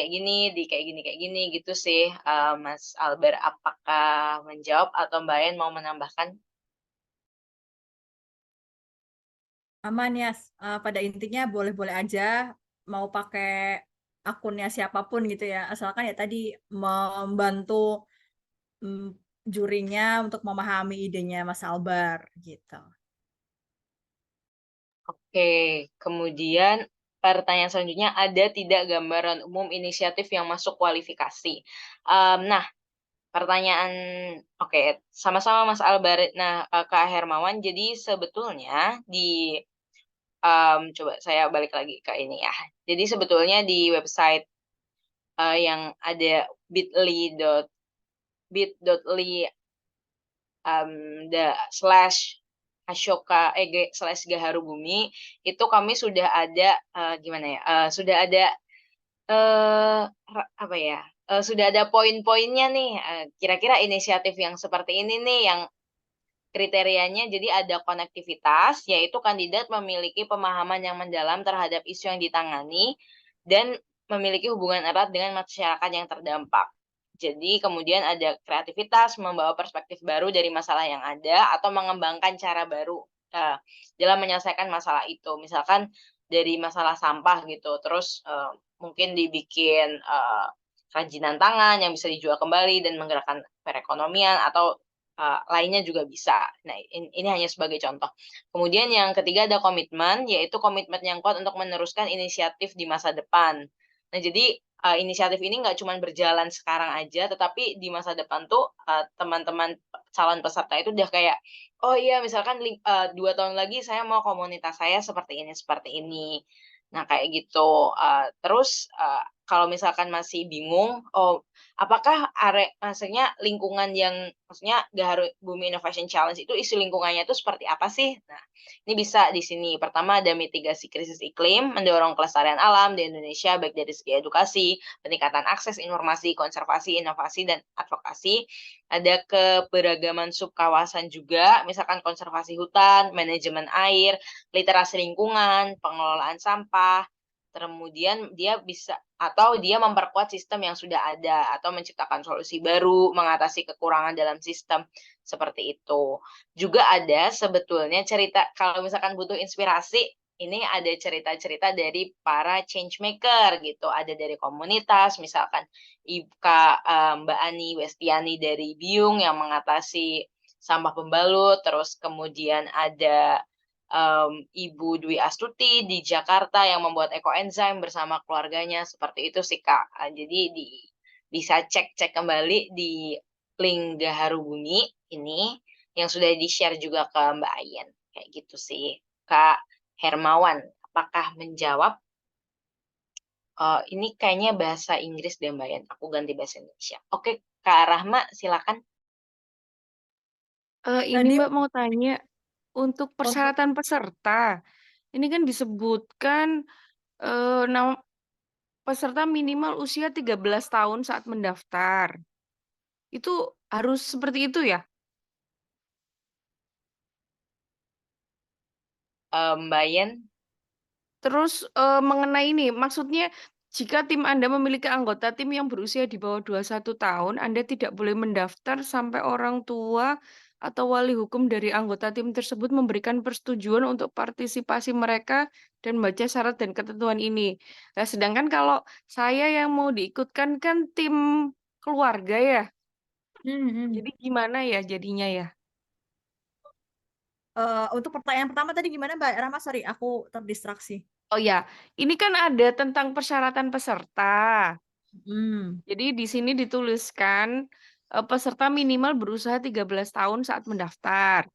di kayak gini gitu sih, Mas Albert. Apakah menjawab atau Mbak Ayan mau menambahkan? Aman ya, pada intinya boleh-boleh aja mau pakai akunnya siapapun gitu ya, asalkan ya tadi membantu jurinya untuk memahami idenya Mas Albar gitu. Oke, kemudian pertanyaan selanjutnya, ada tidak gambaran umum inisiatif yang masuk kualifikasi? Nah, pertanyaan oke, sama-sama Mas Albar. Nah, Kak Hermawan, jadi sebetulnya coba saya balik lagi ke ini ya. Jadi sebetulnya di website yang ada bit.ly /Ashoka/Gaharu Bumi, itu kami sudah ada gimana ya? Sudah ada apa ya? Sudah ada poin-poinnya nih. Kira-kira inisiatif yang seperti ini nih yang kriterianya jadi ada konektivitas, yaitu kandidat memiliki pemahaman yang mendalam terhadap isu yang ditangani dan memiliki hubungan erat dengan masyarakat yang terdampak. Jadi kemudian ada kreativitas, membawa perspektif baru dari masalah yang ada atau mengembangkan cara baru dalam menyelesaikan masalah itu. Misalkan dari masalah sampah gitu, terus mungkin dibikin kerajinan tangan yang bisa dijual kembali dan menggerakkan perekonomian atau lainnya juga bisa. Nah, ini hanya sebagai contoh. Kemudian yang ketiga ada komitmen, yaitu komitmen yang kuat untuk meneruskan inisiatif di masa depan. Nah, jadi inisiatif ini nggak cuma berjalan sekarang aja, tetapi di masa depan tuh teman-teman calon peserta itu udah kayak, oh iya misalkan 2 tahun lagi saya mau komunitas saya seperti ini, seperti ini. Nah, kayak gitu. Terus kalau misalkan masih bingung, oh apakah maksudnya lingkungan yang maksudnya Gaharu Bumi Innovation Challenge itu isu lingkungannya itu seperti apa sih? Nah, ini bisa di sini. Pertama ada mitigasi krisis iklim, mendorong kelestarian alam di Indonesia baik dari segi edukasi, peningkatan akses informasi, konservasi, inovasi dan advokasi. Ada keberagaman subkawasan juga, misalkan konservasi hutan, manajemen air, literasi lingkungan, pengelolaan sampah. Kemudian dia bisa atau dia memperkuat sistem yang sudah ada atau menciptakan solusi baru, mengatasi kekurangan dalam sistem seperti itu. Juga ada sebetulnya cerita kalau misalkan butuh inspirasi, ini ada cerita-cerita dari para change maker gitu, ada dari komunitas, misalkan Mbak Ani Westiani dari Biung yang mengatasi sampah pembalut, terus kemudian ada Ibu Dwi Astuti di Jakarta yang membuat ekoenzim bersama keluarganya, seperti itu sih Kak. Jadi bisa cek-cek kembali di link Gaharu Bumi ini yang sudah di-share juga ke Mbak Ayen. Kayak gitu sih. Kak Hermawan, apakah menjawab? Ini kayaknya bahasa Inggris deh Mbak Ayen. Aku ganti bahasa Indonesia. Oke, Kak Rahma silakan. Ini Tadi Mbak mau tanya, untuk untuk persyaratan peserta, ini kan disebutkan nama peserta minimal usia 13 tahun saat mendaftar. Itu harus seperti itu ya? Mbak Ayen, Terus mengenai ini, maksudnya jika tim Anda memiliki anggota tim yang berusia di bawah 21 tahun, Anda tidak boleh mendaftar sampai orang tua atau wali hukum dari anggota tim tersebut memberikan persetujuan untuk partisipasi mereka dan membaca syarat dan ketentuan ini. Nah, sedangkan kalau saya yang mau diikutkan kan tim keluarga ya, jadi gimana ya jadinya ya? untuk pertanyaan pertama tadi gimana Mbak Rama? Sorry, aku terdistraksi. Oh ya, ini kan ada tentang persyaratan peserta. Hmm. Jadi di sini dituliskan peserta minimal berusaha 13 tahun saat mendaftar.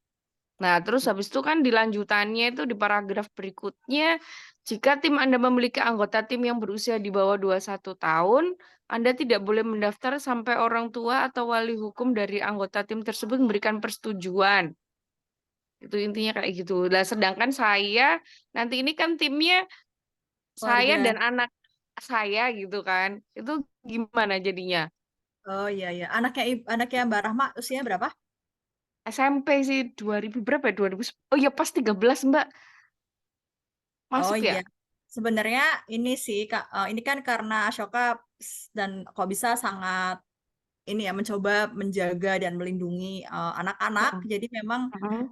Nah, terus habis itu kan di lanjutannya itu di paragraf berikutnya, jika tim Anda memiliki anggota tim yang berusia di bawah 21 tahun, Anda tidak boleh mendaftar sampai orang tua atau wali hukum dari anggota tim tersebut memberikan persetujuan. Itu intinya kayak gitu. Nah, sedangkan saya nanti ini kan timnya saya dan Keluarga. anak saya gitu kan. Itu gimana jadinya? Oh iya iya. Anaknya Mbak Rahma usianya berapa? SMP sih 2000 berapa ya? 2000 oh iya pas 13 Mbak. Oh Masuk ya? iya, sebenarnya ini sih Kak, ini kan karena Ashoka dan kok bisa sangat ini ya mencoba menjaga dan melindungi anak-anak. Heeh. Jadi memang Heeh.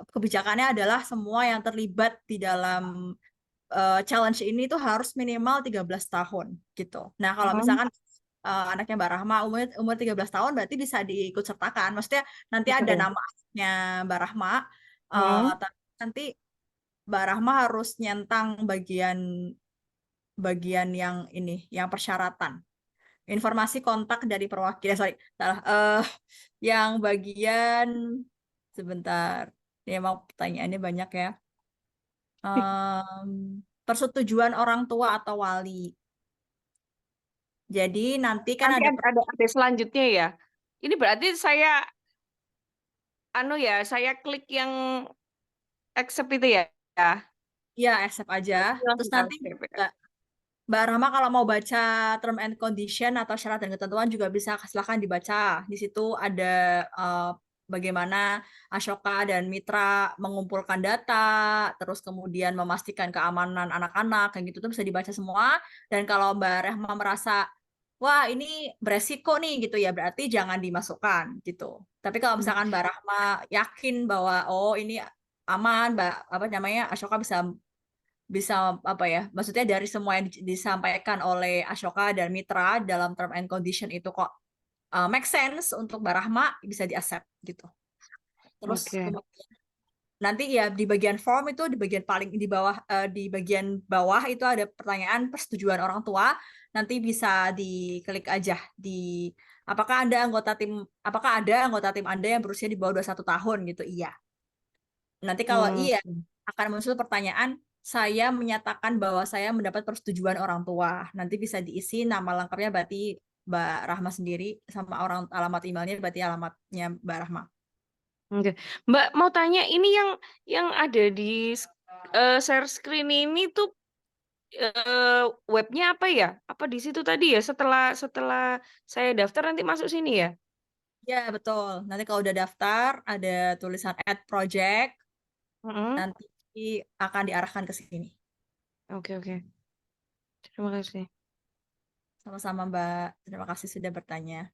kebijakannya adalah semua yang terlibat di dalam challenge ini tuh harus minimal 13 tahun gitu. Nah, kalau Heeh. misalkan anaknya Mbak Rahma umur 13 tahun berarti bisa diikut sertakan. Maksudnya nanti ada Oke. nama anaknya Mbak Rahma, Heeh. tapi nanti Mbak Rahma harus nyentang bagian yang ini, yang persyaratan. Informasi kontak dari perwakilan, sorry, salah. Yang bagian sebentar. Ya mau pertanyaannya banyak ya. Persetujuan orang tua atau wali. Jadi nanti kan Nanti ada ada selanjutnya ya. Ini berarti saya saya klik yang accept itu ya. Ya. ya accept aja. Terus Langsung nanti accept ya. Mbak Rahma kalau mau baca term and condition atau syarat dan ketentuan juga bisa silakan dibaca. Di situ ada bagaimana Ashoka dan Mitra mengumpulkan data, terus kemudian memastikan keamanan anak-anak, kayak gitu tuh bisa dibaca semua. Dan kalau Mbak Rahma merasa wah ini beresiko nih gitu ya, berarti jangan dimasukkan gitu. Tapi kalau misalkan Mbak Rahma yakin bahwa oh ini aman, Mbak apa namanya Ashoka bisa bisa apa ya, maksudnya dari semua yang disampaikan oleh Ashoka dan Mitra dalam term and condition itu kok make sense untuk Mbak Rahma, bisa di-accept gitu. Terus Oke. nanti ya di bagian form itu di bagian paling di bawah, di bagian bawah itu ada pertanyaan persetujuan orang tua, nanti bisa diklik aja di apakah ada anggota tim Anda yang berusia di bawah 21 tahun gitu. Iya. Nanti kalau iya, akan muncul pertanyaan, saya menyatakan bahwa saya mendapat persetujuan orang tua. Nanti bisa diisi nama lengkapnya berarti Mbak Rahma sendiri, sama alamat emailnya berarti alamatnya Mbak Rahma. Oke. Mbak mau tanya ini yang ada di share screen ini tuh webnya apa ya? Apa di situ tadi ya setelah saya daftar nanti masuk sini ya? Ya, betul. Nanti kalau udah daftar, ada tulisan add project, Heeh. nanti akan diarahkan ke sini. Oke. Terima kasih. Sama-sama Mbak, terima kasih sudah bertanya.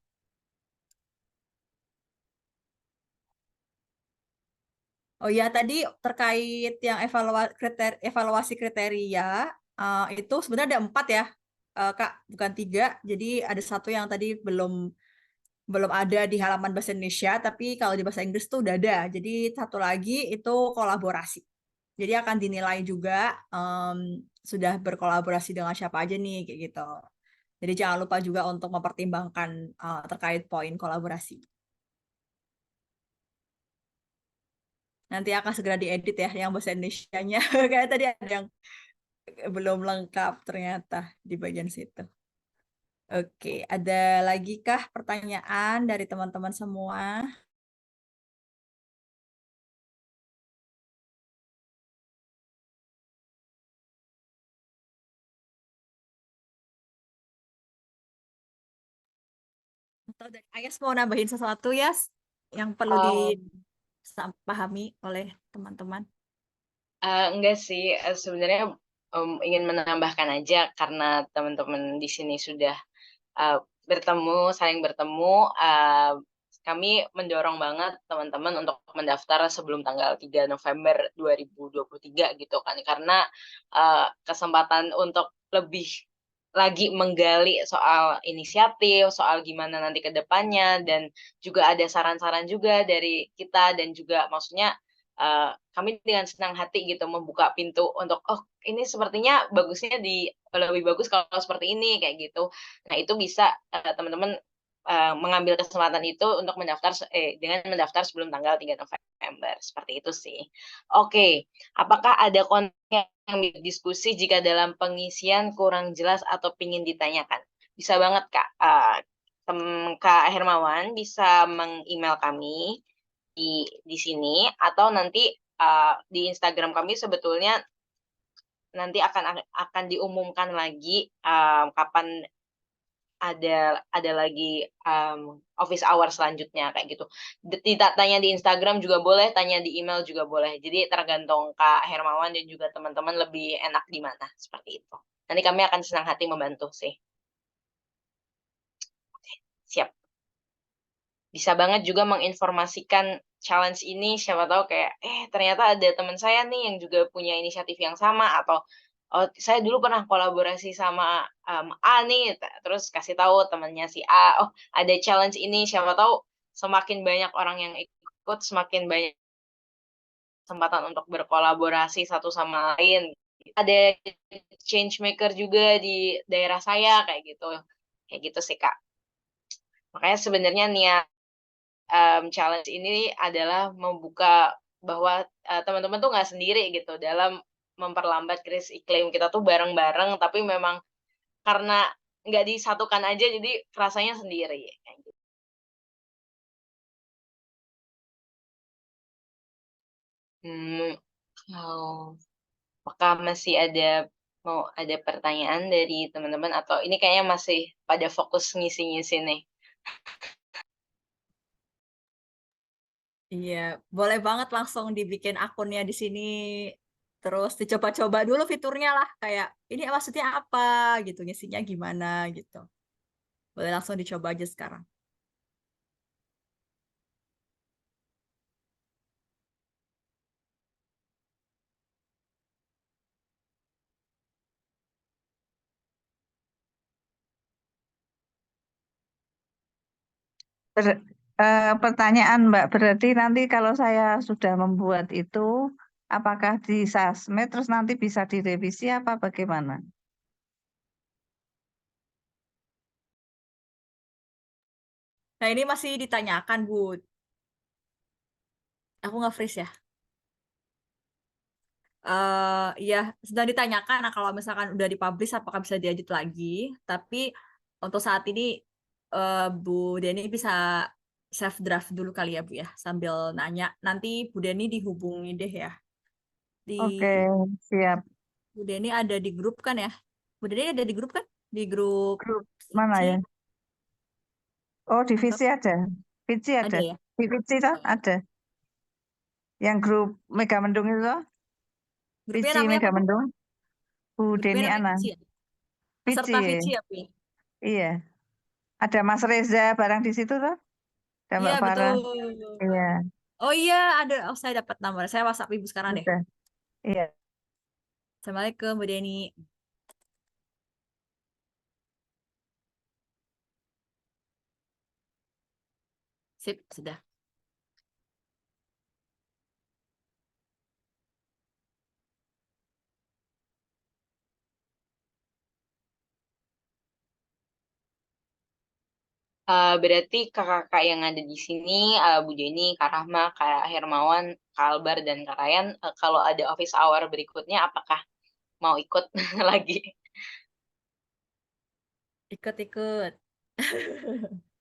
Oh ya, tadi terkait yang evaluasi kriteria, itu sebenarnya ada 4 ya, Kak, bukan 3. Jadi ada satu yang tadi belum ada di halaman bahasa Indonesia, tapi kalau di bahasa Inggris tuh udah ada. Jadi satu lagi itu kolaborasi. Jadi akan dinilai juga sudah berkolaborasi dengan siapa aja nih, kayak gitu. Jadi jangan lupa juga untuk mempertimbangkan terkait poin kolaborasi. Nanti akan segera diedit ya yang bahasa Indonesianya. Kayak tadi ada yang belum lengkap ternyata di bagian situ. Oke, ada lagi kah pertanyaan dari teman-teman semua? Atau dari Ayas mau nambahin sesuatu ya yang perlu dipahami oleh teman-teman? Enggak sih, sebenarnya ingin menambahkan aja karena teman-teman di sini sudah saling bertemu, kami mendorong banget teman-teman untuk mendaftar sebelum tanggal 3 November 2023 gitu kan. Karena kesempatan untuk lebih lagi menggali soal inisiatif, soal gimana nanti ke depannya, dan juga ada saran-saran juga dari kita, dan juga maksudnya kami dengan senang hati gitu membuka pintu untuk, "Oh, ini sepertinya lebih bagus kalau seperti ini," kayak gitu. Nah, itu bisa teman-teman mengambil kesempatan itu untuk dengan mendaftar sebelum tanggal 3 November, seperti itu sih. Oke, apakah ada konten yang diskusi jika dalam pengisian kurang jelas atau ingin ditanyakan? Bisa banget, Kak. Kak Hermawan bisa meng-email kami di sini, atau nanti di Instagram kami sebetulnya nanti akan diumumkan lagi kapan ada lagi office hour selanjutnya kayak gitu. Tanya di Instagram juga boleh, tanya di email juga boleh. Jadi tergantung Kak Hermawan dan juga teman-teman lebih enak di mana, seperti itu. Nanti kami akan senang hati membantu sih. Siap. Bisa banget juga menginformasikan challenge ini, siapa tahu kayak, ternyata ada teman saya nih yang juga punya inisiatif yang sama, atau, oh saya dulu pernah kolaborasi sama, A nih, terus kasih tahu temannya si A, oh ada challenge ini, siapa tahu semakin banyak orang yang ikut, semakin banyak kesempatan untuk berkolaborasi satu sama lain. Ada change maker juga di daerah saya, kayak gitu sih, Kak. Makanya sebenarnya niat challenge ini adalah membuka bahwa, teman-teman tuh nggak sendiri gitu dalam memperlambat krisis iklim. Kita tuh bareng-bareng, tapi memang karena nggak disatukan aja jadi rasanya sendiri, kayak gitu. Hmm, kalau apakah masih mau ada pertanyaan dari teman-teman atau ini kayaknya masih pada fokus ngisi-ngisi nih? Iya, boleh banget langsung dibikin akunnya di sini. Terus dicoba-coba dulu fiturnya lah. Kayak, ini maksudnya apa gitu, ngisinya gimana gitu. Boleh langsung dicoba aja sekarang. Pertanyaan Mbak, berarti nanti kalau saya sudah membuat itu, apakah di Sasmed terus nanti bisa direvisi apa bagaimana? Nah, ini masih ditanyakan, Bu. Aku nggak freeze ya. Ya, sedang ditanyakan. Nah, kalau misalkan udah dipublish, apakah bisa diedit lagi? Tapi untuk saat ini, Bu Deni bisa save draft dulu kali ya, Bu ya. Sambil nanya. Nanti Bu Deni dihubungi deh ya. Di Oke, siap. Bu Deni ada di grup kan ya? Bu Deni ada di grup kan? Di grup Grup mana Vici ya? Oh, di atau Vici ada. Vici ada ada. ya? Di Vici toh ada. Yang grup Megamendung itu toh, Grupnya Vici namanya apa, Bu? Megamendung, Bu Grupnya Deni namanya Ana. Vici ya? Vici, Peserta Vici ya, Bu? iya. Ada Mas Reza barang di situ toh, ada Iya, Mbak Farah. betul. Iya, Oh iya, ada. Oh, saya dapat nomor. Saya WhatsApp Ibu sekarang deh. sudah. Iya. Assalamualaikum, Bu Deni. Sip, sudah. Berarti kakak-kakak yang ada di sini, Bu Jenny, Kak Rahma, Kak Hermawan, Kak Albar, dan Kak Ryan, kalau ada office hour berikutnya, apakah mau ikut lagi? Ikut-ikut.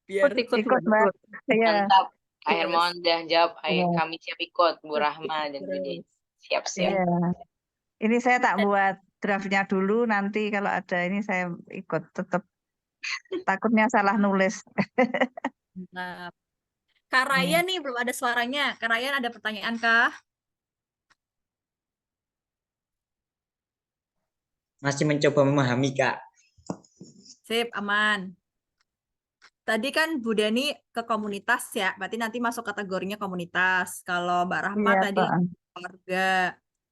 Biar Ikut, Ikut Mbak. ikut. Iya, Mantap. Kak Hermawan yes. udah jawab, ayo iya, kami siap ikut, Bu Rahma Ikut dan Bu Jenny. terus. Siap-siap. iya. Ini saya tak Dan, buat draftnya dulu, nanti kalau ada ini saya ikut. Tetap takutnya salah nulis. nah, Kak Raya Iya. nih belum ada suaranya. Kak Raya ada pertanyaan kah? Masih mencoba memahami, Kak. Sip, aman. Tadi kan Bu Deni ke komunitas ya, berarti nanti masuk kategorinya komunitas. Kalau Mbak Rahma Iya, tadi Pak. keluarga.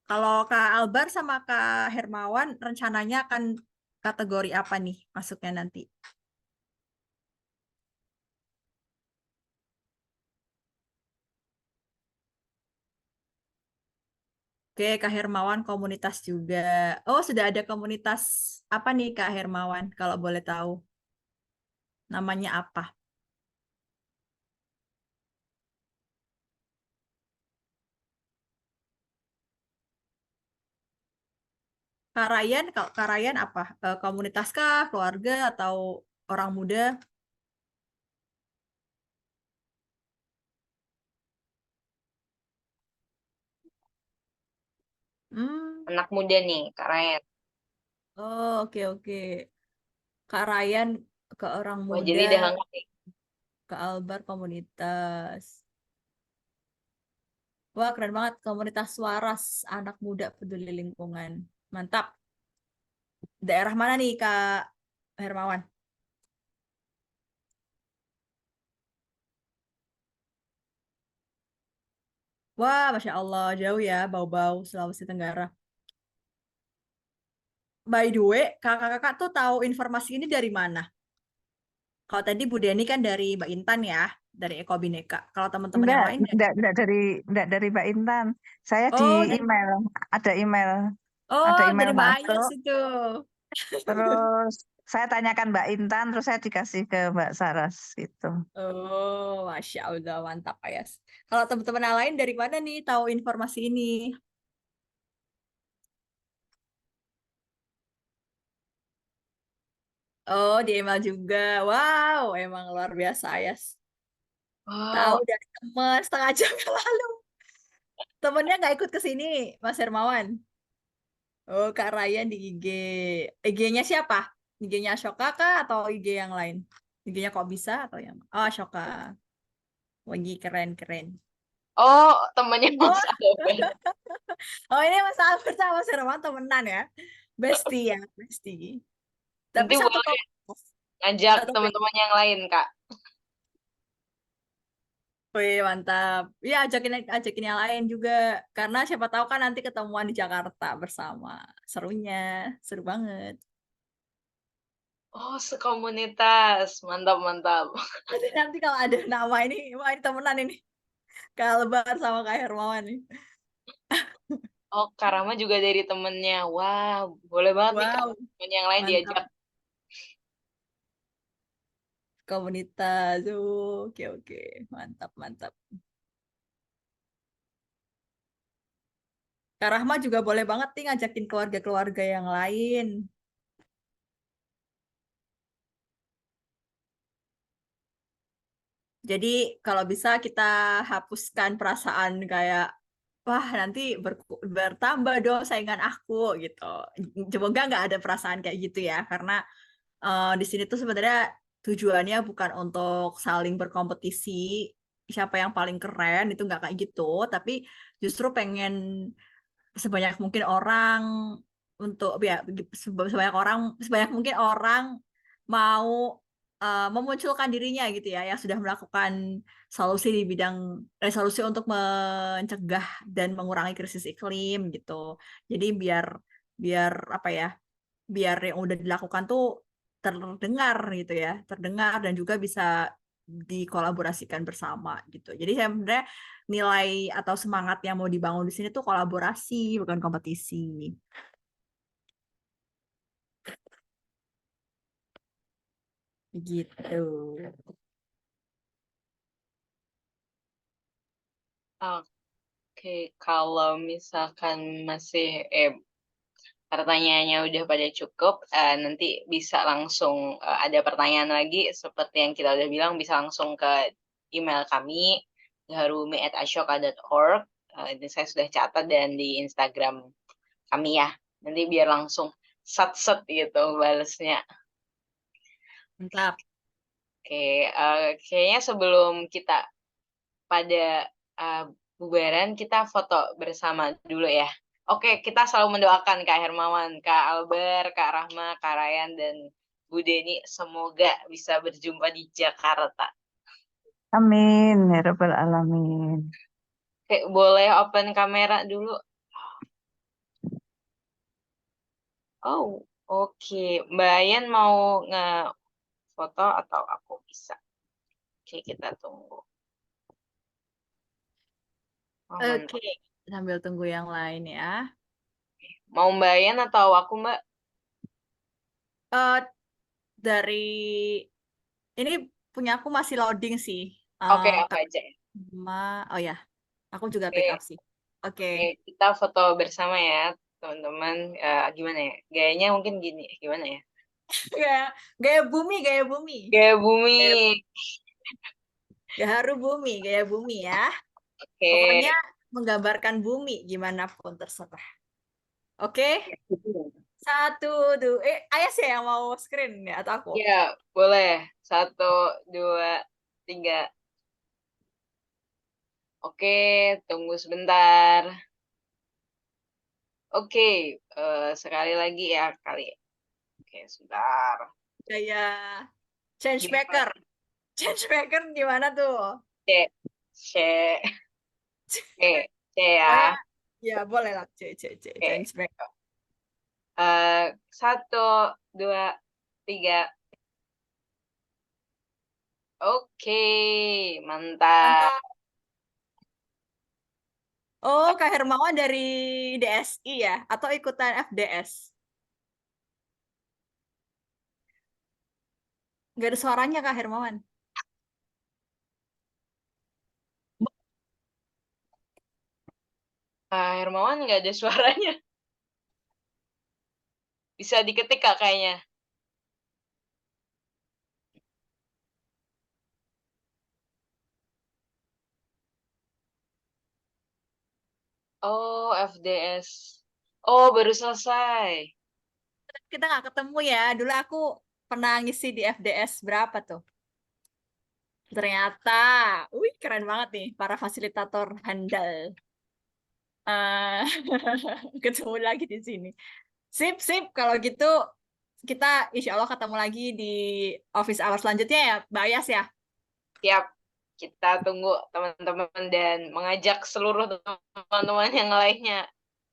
Kalau Kak Albar sama Kak Hermawan rencananya akan kategori apa nih masuknya nanti? Oke, Kak Hermawan komunitas juga. Oh, sudah ada komunitas apa nih Kak Hermawan kalau boleh tahu? Namanya apa? Kak Ryan, kalau Kak Ryan apa? Komunitas kah, keluarga atau orang muda? Hmm. Anak muda nih, Kak Ryan. Oh, oke oke. Kak Ryan ke orang Wah, jadi udah muda, lengkap nih. ke Albar komunitas. Wah, keren banget. Komunitas Waras, anak muda peduli lingkungan. Mantap. Daerah mana nih, Kak Hermawan? Wah, Masya Allah, jauh ya, Bau-Bau, Sulawesi Tenggara. By the way, kakak-kakak tuh tahu informasi ini dari mana? Kalau tadi Bu Deni kan dari Mbak Intan ya, dari Eko Bineka. Kalau teman-teman yang Enggak, lain dari... enggak dari Mbak Intan. Saya di Oh, email, ada email, ada oh, email dari Mbak masuk. Ayas itu. Terus saya tanyakan Mbak Intan, terus saya dikasih ke Mbak Saras gitu. Oh, Masya Allah, mantap Ayas. Kalau teman-teman yang lain dari mana nih tahu informasi ini? Oh, di email juga. Wow, emang luar biasa Ayas. Tahu Wow. dari teman setengah jam yang lalu. Temennya nggak ikut ke sini, Mas Hermawan. Oh, Kak Ryan di IG. IG-nya siapa? IG-nya Ashoka kah atau IG yang lain? IG-nya kok bisa atau yang... Oh, Ashoka. Lagi keren-keren. Oh, temannya Oh, Mas Albert. oh ini Mas Albert sama Mas Hermawan temenan ya? Bestie ya, bestie. Tapi Nanti satu boleh komunitas. ngajak Satu teman-teman yang lain, Kak. Wih, mantap. Ya, ajakin yang lain juga. Karena siapa tahu kan nanti ketemuan di Jakarta bersama. Serunya, seru banget. Oh, sekomunitas. Mantap, mantap. Nanti kalau ada nama ini, wah ini temenan ini. Kak Lebar sama Kak Hermawan nih. Oh, Kak Rama juga dari temennya. Wah, boleh banget nih, Kak. Wow, Temen yang lain mantap. diajak. Komunitas. Oke, oke. Mantap, mantap. Kak Rahma juga boleh banget nih ngajakin keluarga-keluarga yang lain. Jadi kalau bisa kita hapuskan perasaan kayak wah nanti bertambah dong saingan aku gitu. Semoga nggak ada perasaan kayak gitu ya karena di sini tuh sebenarnya tujuannya bukan untuk saling berkompetisi siapa yang paling keren itu nggak kayak gitu, tapi justru pengen sebanyak mungkin orang untuk ya sebanyak mungkin orang mau memunculkan dirinya gitu ya yang sudah melakukan solusi di bidang resolusi untuk mencegah dan mengurangi krisis iklim gitu. Jadi biar biar apa ya? Biar yang udah dilakukan tuh terdengar gitu ya, terdengar dan juga bisa dikolaborasikan bersama gitu. Jadi saya sebenarnya nilai atau semangat yang mau dibangun di sini tuh kolaborasi, bukan kompetisi. Gitu. Oke, kalau misalkan masih pertanyaannya udah pada cukup, nanti bisa langsung ada pertanyaan lagi seperti yang kita udah bilang bisa langsung ke email kami harumi@ashoka.org. Ini saya sudah catat dan di Instagram kami ya. Nanti biar langsung sat-set gitu balesnya. Mantap. Oke, kayaknya sebelum kita pada bubaran kita foto bersama dulu ya. Oke, kita selalu mendoakan Kak Hermawan, Kak Albert, Kak Rahma, Kak Ryan, dan Bu Deni semoga bisa berjumpa di Jakarta. Amin, ya Rabbal Alamin. Oke, boleh open kamera dulu. Oh, oke. Mbak Ayan mau nge-foto atau aku bisa? Oke, kita tunggu. Oh, mantap. Oke, sambil tunggu yang lain ya. Mau Mbak Ayan atau aku, Mbak? Eh dari ini punya aku masih loading sih. Oke, apa Kak aja? oh ya, aku juga pick up Oke. sih. Oke. Oke, kita foto bersama ya, teman-teman. Gimana ya? Gayanya mungkin gini, gimana ya? Gaya, gaya bumi, gaya bumi. Gaya bumi. Gaya, gaharu bumi, gaya bumi ya. Oke. Pokoknya menggambarkan bumi gimana pun terserah. Oke? Satu, dua. Ayas ya yang mau screen ya atau aku? Ya, boleh. 1, 2, 3. Oke, tunggu sebentar. Oke, sekali lagi ya kali. Oke, sebentar. Gaya change Gimana? maker. Change maker gimana tuh? C, C, C, C Pokoknya ya. ya boleh lah Oke. change maker. 1, 2, 3. Oke, mantap. Mantap. Oh, Kak Hermawan dari DSI ya? Atau ikutan FDS? Nggak ada suaranya Kak Hermawan. Hermawan nggak ada suaranya. Bisa diketik Kak kayaknya. Oh, FDS. Oh, baru selesai. Kita nggak ketemu ya. Dulu aku pernah ngisi di FDS berapa tuh? Ternyata, keren banget nih para fasilitator handal. Eh, ketemu lagi di sini. Sip, sip. Kalau gitu kita insya Allah ketemu lagi di office hour selanjutnya ya, Mbak Ayas ya. Siap. Kita tunggu teman-teman dan mengajak seluruh teman-teman yang lainnya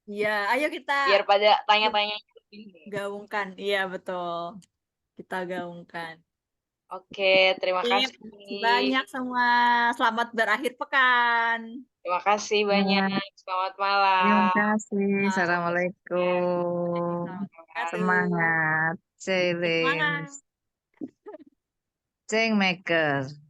Iya, ayo kita biar pada tanya-tanya lebih. gaungkan. Iya, betul. Kita gaungkan. Oke, terima Sip, kasih. makasih banyak semua. Selamat berakhir pekan. Terima kasih banyak. Ya, Selamat terima malam. kasih. Nah, Assalamualaikum. Assalamualaikum. Semangat, Semangat. Celis. Change maker.